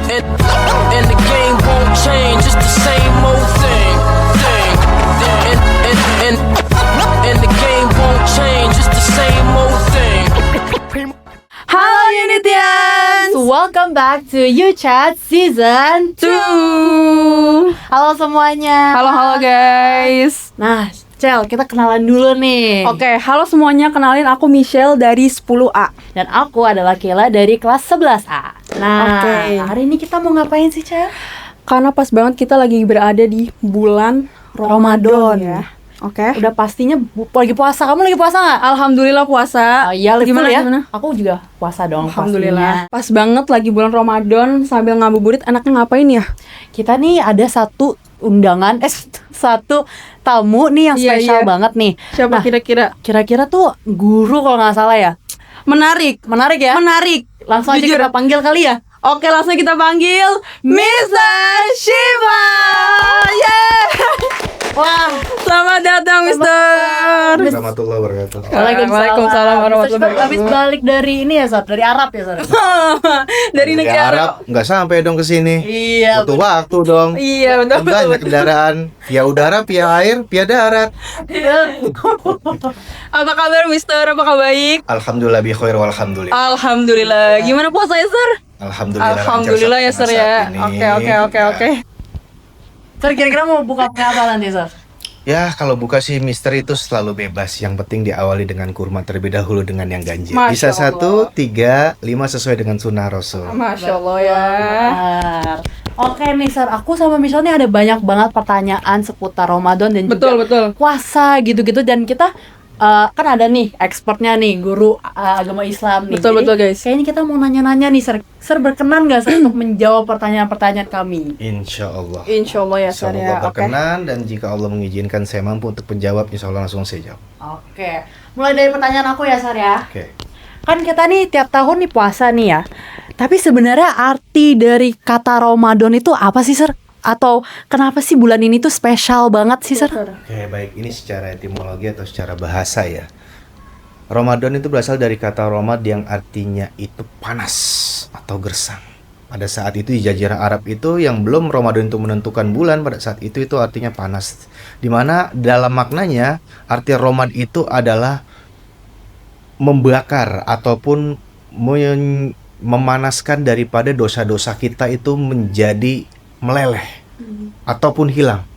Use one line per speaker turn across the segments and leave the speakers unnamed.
And the game won't change, it's the same old thing. And the game won't change, it's the same old thing.
Halo Unitians, welcome back to YouChat Season 2. Halo semuanya.
Halo guys.
Nah, Cel, kita kenalan dulu nih.
Oke, halo semuanya, kenalin aku Michelle dari 10A.
Dan aku adalah Kela dari kelas 11A. Nah,
Oke.
hari ini kita mau ngapain sih, Cel?
Karena pas banget kita lagi berada di bulan Ramadan ya. Oke.
Udah pastinya lagi puasa. Kamu lagi puasa nggak?
Alhamdulillah puasa.
Oh, iya,
Gimana
ya?
gimana?
Aku juga puasa dong.
Alhamdulillah.
Pastinya.
Pas banget lagi bulan Ramadan sambil ngabuburit, enaknya ngapain ya?
Kita nih ada satu undangan, satu tamu nih yang
Iya,
spesial
iya.
banget nih.
Siapa
Nah,
kira-kira?
kira-kira tuh guru kalau nggak salah ya.
Menarik.
Menarik ya?
Menarik.
Langsung aja
Jujur.
kita panggil kali ya.
Oke, langsung kita panggil Mr. Shiva. Yeay.
Wah,
Selamat datang, Mister.
Warahmatullahi wabarakatuh.
Waalaikumsalam warahmatullahi wabarakatuh.
Habis balik dari ini ya, Sar, dari Arab ya, Sar.
Dari negeri Arab.
Nggak sampai dong ke sini.
Iya,
Butuh waktu dong.
Iya, betul betul.
Banyak kendaraan, via udara, via air, via darat.
Apa kabar, Mister? Apakah baik?
Alhamdulillah bi khair walhamdulillah.
Alhamdulillah. Gimana puasanya, Sir?
Alhamdulillah.
Alhamdulillah ya,
lancar
Sir
sampai
ya.
saat ini.
Oke.
Sar, kira-kira mau buka apa nanti, Sar?
Ya, kalau buka sih misteri itu selalu bebas. Yang penting diawali dengan kurma terlebih dahulu dengan yang ganjil.
Masya
Bisa
Allah.
1, 3, 5 sesuai dengan sunnah Rasul.
Masya Allah ya.
Benar. Oke nih, Sar, aku sama Michelle nih ada banyak banget pertanyaan seputar Ramadan dan
Betul.
juga puasa gitu-gitu, dan kita kan ada nih expertnya nih, guru agama Islam nih.
Betul,
Jadi,
betul, guys.
kayaknya kita mau nanya-nanya nih, Sar. Sar, berkenan nggak, Sar, untuk menjawab pertanyaan-pertanyaan kami?
Insya Allah.
Insya Allah ya, Sir
Semoga
ya. Oke.
berkenan dan jika Allah mengizinkan saya mampu untuk menjawab, insya Allah langsung saya jawab.
Oke, mulai dari pertanyaan aku ya, Sar ya.
Oke.
Kan kita nih tiap tahun nih puasa nih ya. Tapi sebenarnya arti dari kata Ramadan itu apa sih, Sir? Atau kenapa sih bulan ini tuh spesial banget sih, Sir?
Oke, baik. Ini secara etimologi atau secara bahasa ya. Ramadan itu berasal dari kata Romad yang artinya itu panas atau gersang. Pada saat itu di Jazirah Arab itu yang belum Ramadan itu menentukan bulan, pada saat itu artinya panas. Dimana dalam maknanya arti Romad itu adalah membakar ataupun memanaskan daripada dosa-dosa kita itu menjadi meleleh ataupun hilang.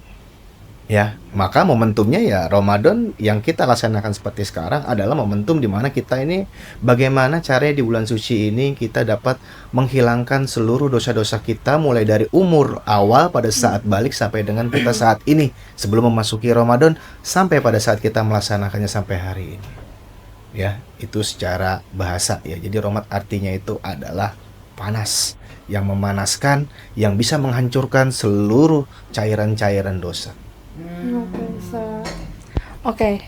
Ya, maka momentumnya ya Ramadan yang kita laksanakan seperti sekarang adalah momentum di mana kita ini bagaimana caranya di bulan suci ini kita dapat menghilangkan seluruh dosa-dosa kita mulai dari umur awal pada saat balik sampai dengan kita saat ini sebelum memasuki Ramadan sampai pada saat kita melaksanakannya sampai hari ini. Ya, itu secara bahasa ya. Jadi Ramadan artinya itu adalah panas, yang memanaskan, yang bisa menghancurkan seluruh cairan-cairan dosa.
Oke.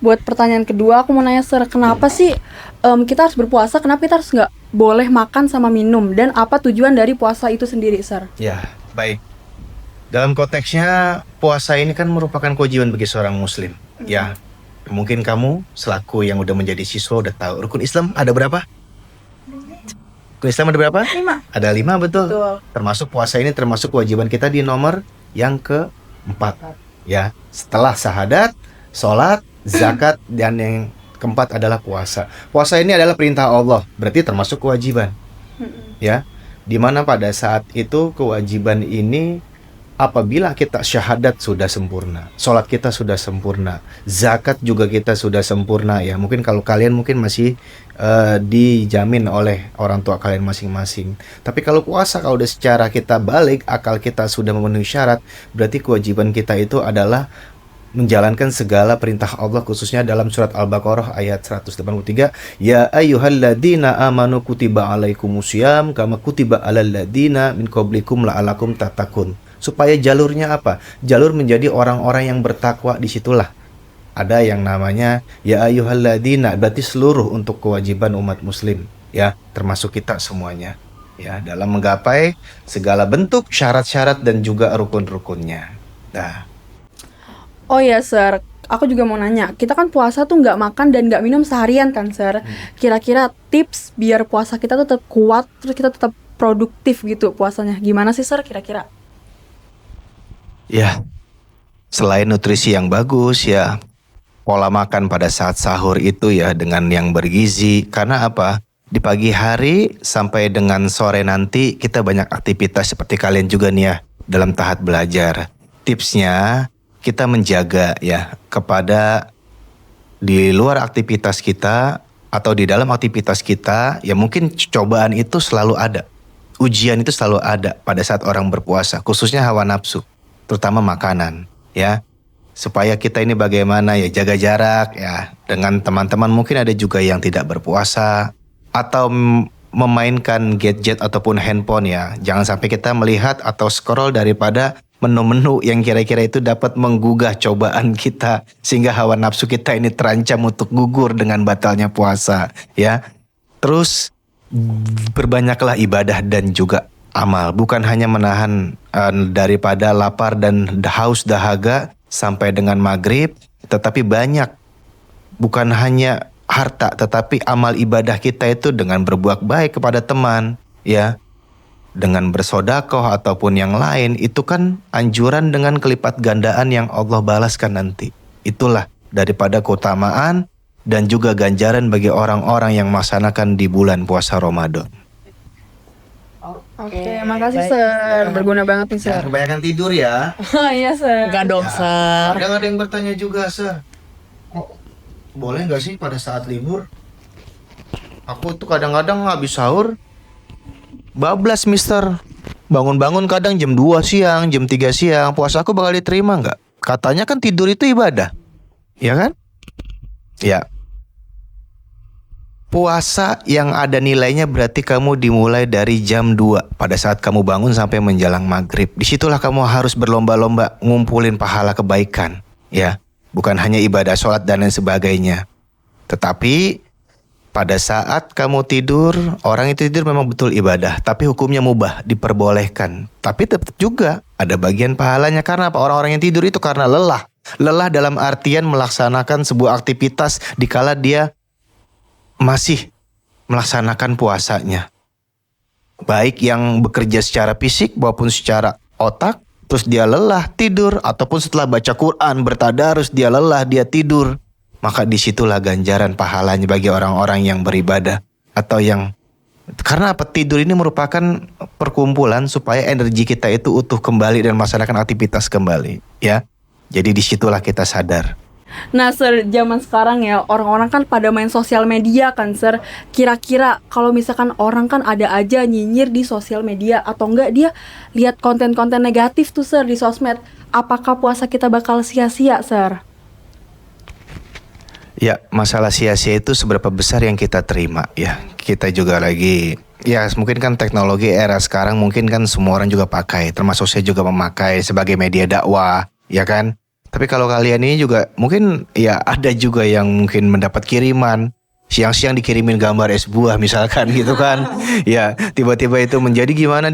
Buat pertanyaan kedua, aku mau nanya, Sir, kenapa sih kita harus berpuasa? Kenapa kita harus nggak boleh makan sama minum? Dan apa tujuan dari puasa itu sendiri, Sir?
Ya, baik. Dalam konteksnya puasa ini kan merupakan kewajiban bagi seorang muslim. Ya, mungkin kamu selaku yang udah menjadi siswa udah tahu rukun Islam ada berapa? Rukun Islam ada berapa?
5.
Ada 5, betul.
Betul.
Termasuk puasa ini termasuk kewajiban kita di nomor yang keempat. Ya, setelah syahadat, sholat, zakat, dan yang keempat adalah puasa. Puasa ini adalah perintah Allah, berarti termasuk kewajiban. Ya, dimana pada saat itu kewajiban ini apabila kita syahadat sudah sempurna, sholat kita sudah sempurna, zakat juga kita sudah sempurna ya. Mungkin kalau kalian mungkin masih dijamin oleh orang tua kalian masing-masing. Tapi kalau puasa, kalau udah secara kita balik, akal kita sudah memenuhi syarat, berarti kewajiban kita itu adalah menjalankan segala perintah Allah, khususnya dalam surat Al-Baqarah ayat 183, ya ayyuhalladzina amanu kutiba alaikumusiyam kama kutiba alal ladzina min qablikum la'alakum tattaqun. Supaya jalurnya apa? Jalur menjadi orang-orang yang bertakwa, disitulah ada yang namanya ya ayyuhalladzina, berarti seluruh untuk kewajiban umat muslim ya, termasuk kita semuanya ya, dalam menggapai segala bentuk syarat-syarat dan juga rukun-rukunnya. Nah,
Oh ya, Sir, aku juga mau nanya, kita kan puasa tuh nggak makan dan nggak minum seharian kan, Sir? Kira-kira tips biar puasa kita tetap kuat, terus kita tetap produktif gitu puasanya. Gimana sih Sir kira-kira?
Ya, selain nutrisi yang bagus ya, pola makan pada saat sahur itu ya dengan yang bergizi. Karena apa? Di pagi hari sampai dengan sore nanti kita banyak aktivitas seperti kalian juga nih ya dalam tahap belajar. Tipsnya kita menjaga ya kepada di luar aktivitas kita atau di dalam aktivitas kita ya mungkin cobaan itu selalu ada. Ujian itu selalu ada pada saat orang berpuasa, khususnya hawa nafsu, terutama makanan ya. Supaya kita ini bagaimana ya jaga jarak ya dengan teman-teman, mungkin ada juga yang tidak berpuasa atau memainkan gadget ataupun handphone ya. Jangan sampai kita melihat atau scroll daripada menu-menu yang kira-kira itu dapat menggugah cobaan kita sehingga hawa nafsu kita ini terancam untuk gugur dengan batalnya puasa ya. Terus berbanyaklah ibadah dan juga amal, bukan hanya menahan daripada lapar dan haus dahaga sampai dengan maghrib, tetapi banyak, bukan hanya harta, tetapi amal ibadah kita itu dengan berbuat baik kepada teman, ya, dengan bersodakoh ataupun yang lain, itu kan anjuran dengan kelipat gandaan yang Allah balaskan nanti. Itulah daripada keutamaan dan juga ganjaran bagi orang-orang yang melaksanakan di bulan puasa Ramadan.
Oke, makasih Sir. Berguna banget nih Sir.
Kebanyakan tidur ya.
Oh iya Sir.
Enggak dong, Sir.
Kadang ada yang bertanya juga, Sir. Kok boleh nggak sih pada saat libur? Aku tuh kadang-kadang habis sahur bablas, Mister. Bangun-bangun kadang jam 2 siang, jam 3 siang. Puasa aku bakal diterima nggak? Katanya kan tidur itu ibadah. Ya kan? Ya. Puasa yang ada nilainya berarti kamu dimulai dari jam 2 pada saat kamu bangun sampai menjelang maghrib. Disitulah kamu harus berlomba-lomba ngumpulin pahala kebaikan, ya. Bukan hanya ibadah sholat dan lain sebagainya. Tetapi pada saat kamu tidur, orang itu tidur memang betul ibadah, tapi hukumnya mubah, diperbolehkan. Tapi tetap juga ada bagian pahalanya. Karena apa? Orang-orang yang tidur itu karena lelah. Lelah dalam artian melaksanakan sebuah aktivitas dikala dia masih melaksanakan puasanya. Baik yang bekerja secara fisik maupun secara otak, terus dia lelah tidur, ataupun setelah baca Quran bertadarus dia lelah dia tidur. Maka disitulah ganjaran pahalanya bagi orang-orang yang beribadah atau yang, karena apa? Tidur ini merupakan perkumpulan supaya energi kita itu utuh kembali dan melaksanakan aktivitas kembali, ya. Jadi disitulah kita sadar.
Nah Sir, zaman sekarang ya orang-orang kan pada main sosial media kan Sir. Kira-kira kalau misalkan orang kan ada aja nyinyir di sosial media, atau enggak dia lihat konten-konten negatif tuh Sir di sosmed, apakah puasa kita bakal sia-sia Sir?
Ya, masalah sia-sia itu seberapa besar yang kita terima ya. Kita juga lagi, ya mungkin kan teknologi era sekarang mungkin kan semua orang juga pakai, termasuk saya juga memakai sebagai media dakwah, ya kan? Tapi kalau kalian ini juga mungkin ya ada juga yang mungkin mendapat kiriman, siang-siang dikirimin gambar es buah misalkan gitu kan. Ya, tiba-tiba itu menjadi gimana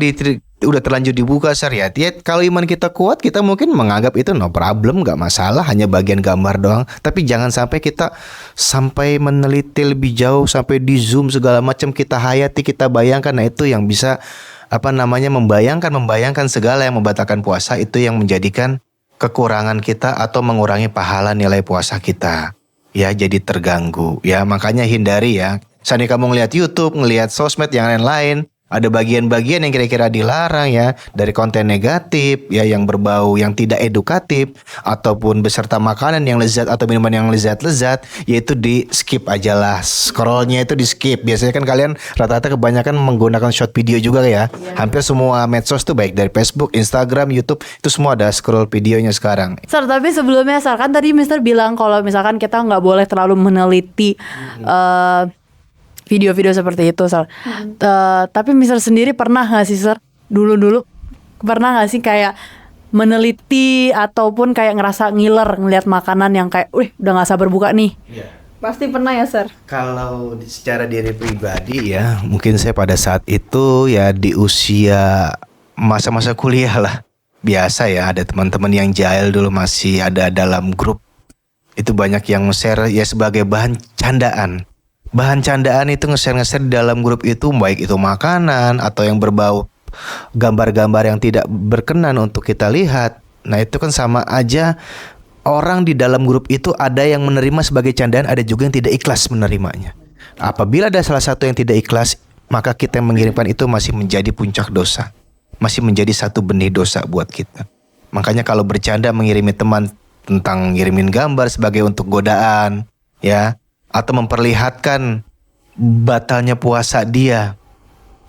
udah terlanjur dibuka Sir ya. Kalau iman kita kuat, kita mungkin menganggap itu no problem, gak masalah, hanya bagian gambar doang. Tapi jangan sampai kita sampai meneliti lebih jauh, sampai di zoom segala macam, kita hayati, kita bayangkan. Nah itu yang bisa membayangkan segala yang membatalkan puasa, itu yang menjadikan kekurangan kita atau mengurangi pahala nilai puasa kita. Ya, jadi terganggu. Ya, makanya hindari ya. Seandainya kamu ngelihat YouTube, ngelihat sosmed yang lain-lain, ada bagian-bagian yang kira-kira dilarang ya, dari konten negatif ya, yang berbau yang tidak edukatif, ataupun beserta makanan yang lezat atau minuman yang lezat-lezat, yaitu di skip aja lah. Scrollnya itu di skip. Biasanya kan kalian rata-rata kebanyakan menggunakan short video juga ya. Hampir semua medsos tuh baik dari Facebook, Instagram, YouTube, itu semua ada scroll videonya sekarang.
Sir, tapi sebelumnya Sir, kan tadi Mister bilang kalau misalkan kita nggak boleh terlalu meneliti video-video seperti itu, Sir. Tapi Mister sendiri pernah nggak sih, Sir? Dulu pernah nggak sih kayak meneliti ataupun kayak ngerasa ngiler ngelihat makanan yang kayak, udah nggak sabar buka nih?
Iya.
Pasti pernah ya Sir.
Kalau secara diri pribadi ya, mungkin saya pada saat itu ya di usia masa-masa kuliah lah. Biasa ya, ada teman-teman yang jahil dulu masih ada dalam grup. Itu banyak yang share ya sebagai bahan candaan. bahan candaan itu nge-share di dalam grup itu, baik itu makanan atau yang berbau gambar-gambar yang tidak berkenan untuk kita lihat. Nah itu kan sama aja, orang di dalam grup itu ada yang menerima sebagai candaan, ada juga yang tidak ikhlas menerimanya. Apabila ada salah satu yang tidak ikhlas, maka kita yang mengirimkan itu masih menjadi puncak dosa, masih menjadi satu benih dosa buat kita. Makanya kalau bercanda mengirimi teman tentang ngirimin gambar sebagai untuk godaan, ya, atau memperlihatkan batalnya puasa dia,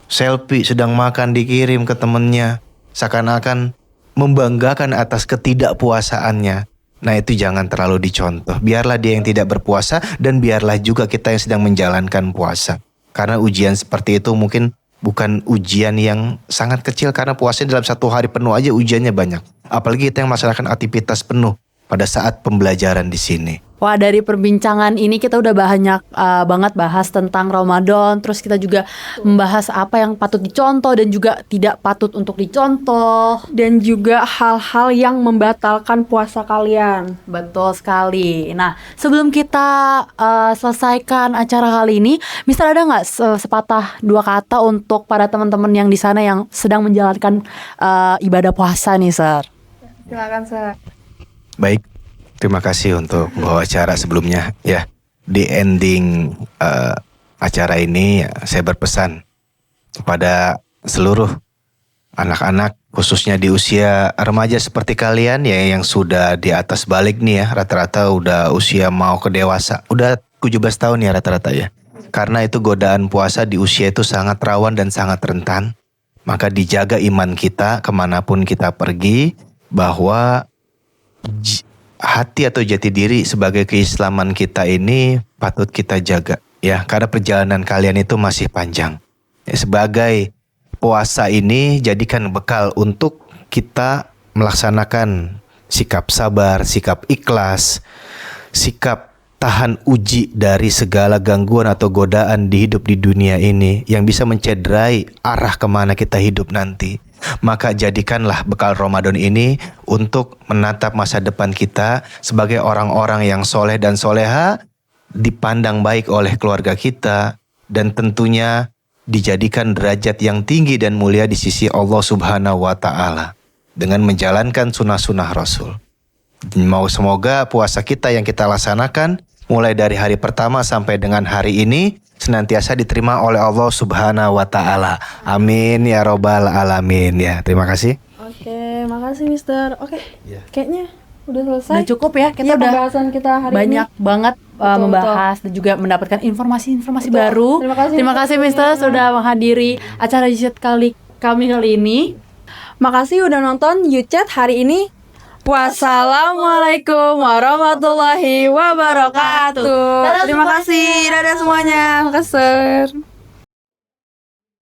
selfie sedang makan dikirim ke temennya, seakan-akan membanggakan atas ketidakpuasaannya. Nah itu jangan terlalu dicontoh. Biarlah dia yang tidak berpuasa, dan biarlah juga kita yang sedang menjalankan puasa. Karena ujian seperti itu mungkin bukan ujian yang sangat kecil, karena puasa dalam satu hari penuh aja ujiannya banyak. Apalagi kita yang melaksanakan aktivitas penuh pada saat pembelajaran di sini.
Wah, dari perbincangan ini kita udah banyak banget bahas tentang Ramadan. Terus kita juga membahas apa yang patut dicontoh dan juga tidak patut untuk dicontoh.
Dan juga hal-hal yang membatalkan puasa kalian.
Betul sekali. Nah, sebelum kita selesaikan acara kali ini, Mister ada nggak sepatah dua kata untuk para teman-teman yang di sana yang sedang menjalankan ibadah puasa nih, Sir?
Silakan, Sir.
Baik, terima kasih untuk bawa acara sebelumnya ya. Di ending acara ini saya berpesan kepada seluruh anak-anak, khususnya di usia remaja seperti kalian ya, yang sudah di atas balik nih ya, rata-rata udah usia mau ke dewasa, udah 17 tahun ya rata-rata ya. Karena itu godaan puasa di usia itu sangat rawan dan sangat rentan. Maka dijaga iman kita kemanapun kita pergi, bahwa hati atau jati diri sebagai keislaman kita ini patut kita jaga ya, karena perjalanan kalian itu masih panjang ya. Sebagai puasa ini jadikan bekal untuk kita melaksanakan sikap sabar, sikap ikhlas, sikap tahan uji dari segala gangguan atau godaan di hidup di dunia ini yang bisa mencederai arah kemana kita hidup nanti. Maka jadikanlah bekal Ramadan ini untuk menatap masa depan kita sebagai orang-orang yang soleh dan soleha, dipandang baik oleh keluarga kita, dan tentunya dijadikan derajat yang tinggi dan mulia di sisi Allah Subhanahu wa Ta'ala dengan menjalankan sunnah-sunnah Rasul. Mau semoga puasa kita yang kita laksanakan mulai dari hari pertama sampai dengan hari ini senantiasa diterima oleh Allah Subhanahu wa Ta'ala. Amin ya robbal alamin ya. Terima kasih.
Oke, makasih Mister. Oke,
Ya.
kayaknya udah selesai.
Udah cukup ya, kita
Iya,
udah
pembahasan kita hari
banyak
ini.
banget
Betul,
membahas dan juga mendapatkan informasi-informasi
Betul.
baru.
Terima kasih,
Mister
Mister.
sudah menghadiri acara Yuchat kami kali ini.
Makasih udah nonton Yuchat hari ini. Wassalamualaikum warahmatullahi wabarakatuh. Terima kasih. Dadah semuanya. Makasih.